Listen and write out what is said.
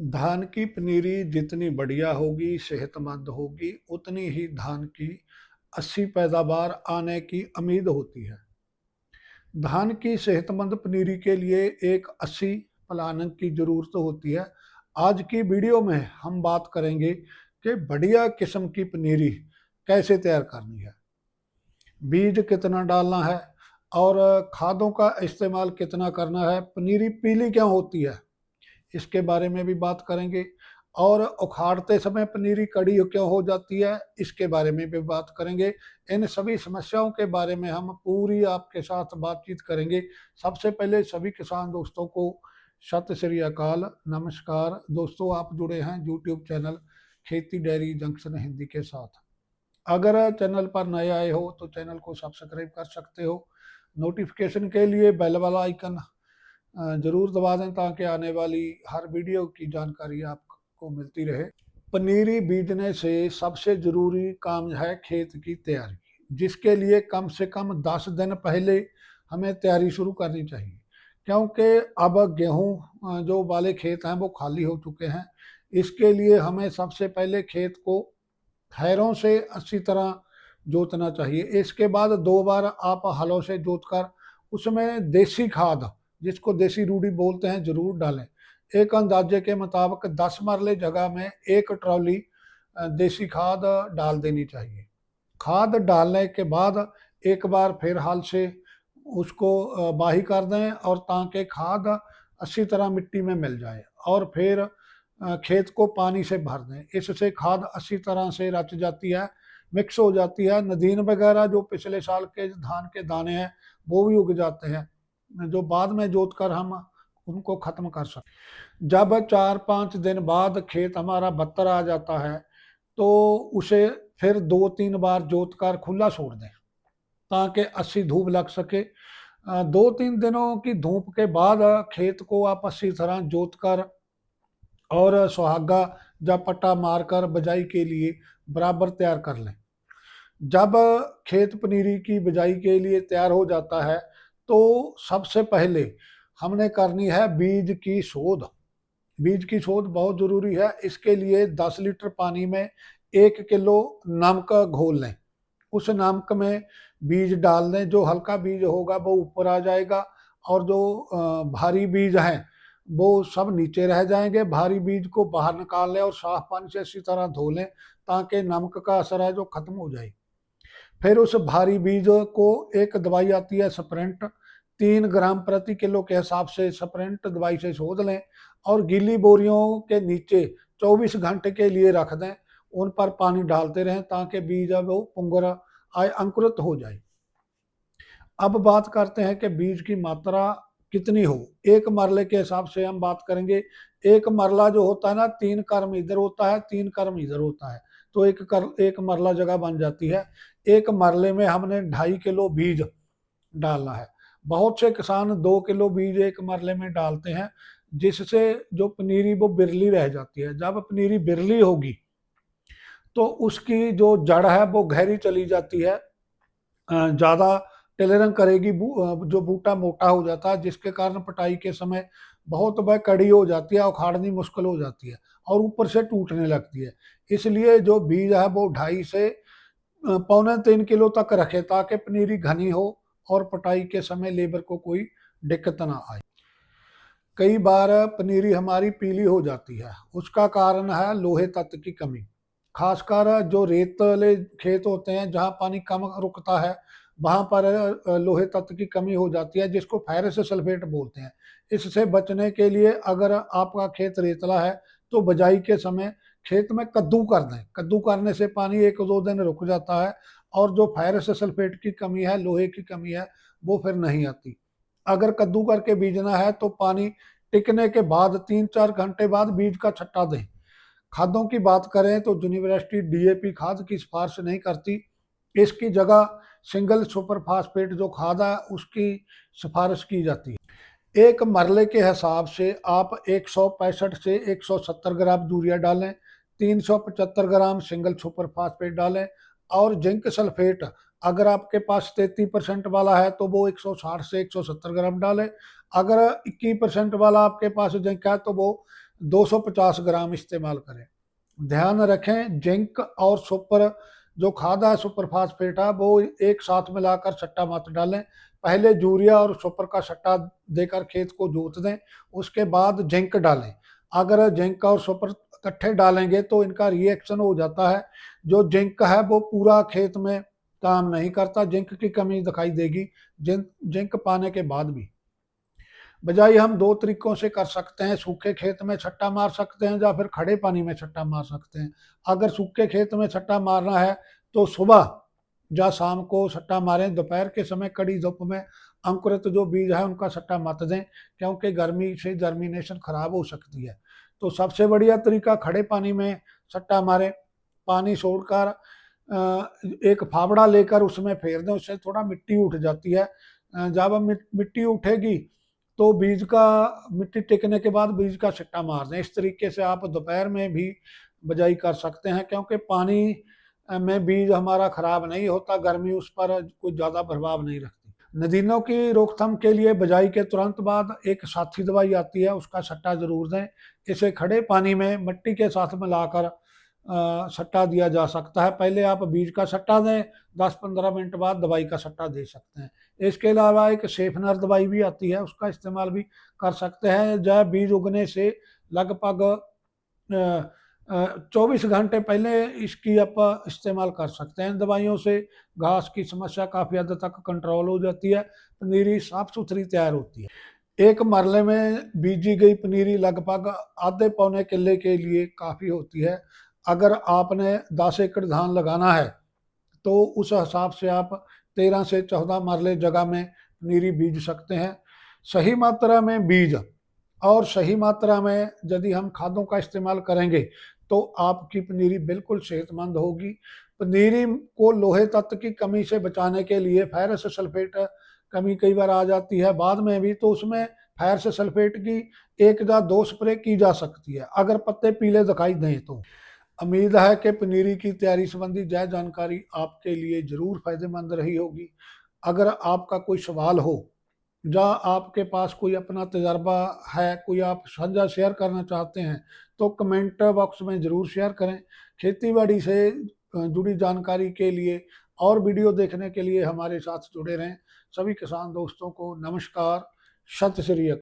धान की पनीरी जितनी बढ़िया होगी, सेहतमंद होगी, उतनी ही धान की अच्छी पैदावार आने की उम्मीद होती है। धान की सेहतमंद पनीरी के लिए एक अच्छी प्लानिंग की ज़रूरत होती है। आज की वीडियो में हम बात करेंगे कि बढ़िया किस्म की पनीरी कैसे तैयार करनी है, बीज कितना डालना है और खादों का इस्तेमाल कितना करना है, पनीरी पीली क्यों होती है इसके बारे में भी बात करेंगे और उखाड़ते समय पनीरी कड़ी क्यों हो जाती है इसके बारे में भी बात करेंगे। इन सभी समस्याओं के बारे में हम पूरी आपके साथ बातचीत करेंगे। सबसे पहले सभी किसान दोस्तों को सत श्री अकाल, नमस्कार। दोस्तों, आप जुड़े हैं यूट्यूब चैनल खेती डेयरी जंक्शन हिंदी के साथ। अगर चैनल पर नए आए हो तो चैनल को सब्सक्राइब कर सकते हो। नोटिफिकेशन के लिए बेल वाला आइकन जरूर दबा दें ताकि आने वाली हर वीडियो की जानकारी आपको मिलती रहे। पनीरी बीजने से सबसे जरूरी काम है खेत की तैयारी, जिसके लिए कम से कम 10 दिन पहले हमें तैयारी शुरू करनी चाहिए, क्योंकि अब गेहूं जो वाले खेत हैं वो खाली हो चुके हैं। इसके लिए हमें सबसे पहले खेत को खैरों से अच्छी तरह जोतना चाहिए। इसके बाद 2 बार आप हलों से जोतकर उसमें देसी खाद, जिसको देसी रूढ़ी बोलते हैं, जरूर डालें। एक अंदाजे के मुताबिक 10 मरले जगह में 1 ट्रॉली देसी खाद डाल देनी चाहिए। खाद डालने के बाद एक बार फिर हल से उसको बाही कर दें और ताकि खाद अच्छी तरह मिट्टी में मिल जाए और फिर खेत को पानी से भर दें। इससे खाद अच्छी तरह से रच जाती है, मिक्स हो जाती है। नदीन वगैरह जो पिछले साल के धान के दाने हैं वो भी उग जाते हैं, जो बाद में जोत कर हम उनको खत्म कर सकते। जब 4-5 दिन बाद खेत हमारा बत्तर आ जाता है तो उसे फिर 2-3 बार जोत कर खुला छोड़ दें ताकि अच्छी धूप लग सके। 2-3 दिनों की धूप के बाद खेत को आप अच्छी तरह जोत कर और सुहागा या पट्टा मारकर बिजाई के लिए बराबर तैयार कर लें। जब खेत पनीरी की बिजाई के लिए तैयार हो जाता है तो सबसे पहले हमने करनी है बीज की शोध। बीज की शोध बहुत जरूरी है। इसके लिए 10 लीटर पानी में 1 किलो नमक घोल लें। उस नमक में बीज डाल दें। जो हल्का बीज होगा वो ऊपर आ जाएगा और जो भारी बीज हैं वो सब नीचे रह जाएंगे। भारी बीज को बाहर निकाल लें और साफ पानी से अच्छी तरह धो लें ताकि नमक का असर है जो खत्म हो जाए। फिर उस भारी बीज को एक दवाई आती है स्प्रिंट, 3 ग्राम प्रति किलो के हिसाब से स्प्रिंट दवाई से शोध लें और गीली बोरियों के नीचे 24 घंटे के लिए रख दें। उन पर पानी डालते रहें ताकि बीज अब वो पुंगर आए, अंकुरित हो जाए। अब बात करते हैं कि बीज की मात्रा कितनी हो। एक मरले के हिसाब से हम बात करेंगे। एक मरला जो होता है ना, 3 कर्म इधर होता है, 3 कर्म इधर होता है, तो एक मरला जगह बन जाती है। एक मरले में हमने 2.5 किलो बीज डालना है। बहुत से किसान 2 किलो बीज एक मरले में डालते हैं, जिससे जो पनीरी वो बिरली रह जाती है। जब पनीरी बिरली होगी तो उसकी जो जड़ है वो गहरी चली जाती है, ज़्यादा टेलरिंग करेगी, जो बूटा मोटा हो जाता है, जिसके कारण पटाई के समय बहुत वह कड़ी हो जाती है, उखाड़नी मुश्किल हो जाती है और ऊपर से टूटने लगती है। इसलिए जो बीज है वो 2.5 से 2.25 किलो तक रखे ताकि पनीरी घनी हो और पटाई के समय लेबर को कोई दिक्कत ना आए। कई बार पनीरी हमारी पीली हो जाती है, उसका कारण है लोहे तत्व की कमी। खासकर जो रेतले खेत होते हैं जहाँ पानी कम रुकता है वहाँ पर लोहे तत्व की कमी हो जाती है, जिसको फेरस सल्फेट बोलते हैं। इससे बचने के लिए अगर आपका खेत रेतला है तो बजाई के समय खेत में कद्दू कर दें। कद्दू करने से पानी 1-2 दिन रुक जाता है और जो फेरस सल्फेट की कमी है, लोहे की कमी है, वो फिर नहीं आती। अगर कद्दू करके बीजना है तो पानी टिकने के बाद 3-4 घंटे बाद बीज का छट्टा दें। खादों की बात करें तो यूनिवर्सिटी डीएपी खाद की सिफारिश नहीं करती। इसकी जगह सिंगल सुपर फास्फेट जो खाद है उसकी सिफारिश की जाती है। एक मरले के हिसाब से आप 165 से 170 ग्राम यूरिया डालें, 375 ग्राम सिंगल सुपर फास्फेट डालें और जिंक सल्फेट अगर आपके पास 33% वाला है तो वो 160 से 170 ग्राम डालें। अगर 21% वाला आपके पास जिंक है तो वो 250 ग्राम इस्तेमाल करें। ध्यान रखें, जिंक और सुपर जो खाद है, सुपर फास्फेट है, वो एक साथ मिलाकर सट्टा मत डालें। पहले यूरिया और सुपर का सट्टा देकर खेत को जोत दें, उसके बाद जिंक डालें। अगर जिंक और सुपर इकट्ठे डालेंगे तो इनका रिएक्शन हो जाता है। जो जिंक है वो पूरा खेत में काम नहीं करता, जिंक की कमी दिखाई देगी जिंक जिंक पाने के बाद भी। बजाय हम दो तरीकों से कर सकते हैं, सूखे खेत में छट्टा मार सकते हैं या फिर खड़े पानी में छट्टा मार सकते हैं। अगर सूखे खेत में छट्टा मारना है तो सुबह या शाम को छट्टा मारें, दोपहर के समय कड़ी धूप में अंकुरित जो बीज है उनका छट्टा मत दें, क्योंकि गर्मी से जर्मिनेशन खराब हो सकती है। तो सबसे बढ़िया तरीका खड़े पानी में छट्टा मारें। पानी छोड़कर एक फावड़ा लेकर उसमें फेर दें, उससे थोड़ा मिट्टी उठ जाती है। जब मिट्टी उठेगी तो बीज का, मिट्टी टिकने के बाद बीज का छिट्टा मार दें। इस तरीके से आप दोपहर में भी बिजाई कर सकते हैं, क्योंकि पानी में बीज हमारा खराब नहीं होता, गर्मी उस पर कोई ज़्यादा प्रभाव नहीं रखती। नदीनों की रोकथाम के लिए बिजाई के तुरंत बाद एक साथी दवाई आती है, उसका छट्टा जरूर दें। इसे खड़े पानी में मिट्टी के साथ मिलाकर सट्टा दिया जा सकता है। पहले आप बीज का सट्टा दें, 10-15 मिनट बाद दवाई का सट्टा दे सकते हैं। इसके अलावा एक सेफनर दवाई भी आती है, उसका इस्तेमाल भी कर सकते हैं। जब बीज उगने से लगभग 24 घंटे पहले इसकी आप इस्तेमाल कर सकते हैं। इन दवाइयों से घास की समस्या काफ़ी हद तक कंट्रोल हो जाती है, पनीरी साफ सुथरी तैयार होती है। एक मरले में बीजी गई पनीरी लगभग आधे पौने किले के लिए काफ़ी होती है। अगर आपने 10 एकड़ धान लगाना है तो उस हिसाब से आप 13 से 14 मरले जगह में पनीरी बीज सकते हैं। सही मात्रा में बीज और सही मात्रा में यदि हम खादों का इस्तेमाल करेंगे तो आपकी पनीरी बिल्कुल सेहतमंद होगी। पनीरी को लोहे तत्व की कमी से बचाने के लिए फेरस सल्फेट कमी कई बार आ जाती है बाद में भी, तो उसमें फेरस सल्फेट की 1 या 2 स्प्रे की जा सकती है अगर पत्ते पीले दिखाई दें तो। उम्मीद है कि पनीरी की तैयारी संबंधी यह जानकारी आपके लिए जरूर फायदेमंद रही होगी। अगर आपका कोई सवाल हो या आपके पास कोई अपना तजर्बा है, कोई आप साझा शेयर करना चाहते हैं, तो कमेंट बॉक्स में ज़रूर शेयर करें। खेती बाड़ी से जुड़ी जानकारी के लिए और वीडियो देखने के लिए हमारे साथ जुड़े रहें। सभी किसान दोस्तों को नमस्कार, सत श्री अकाल।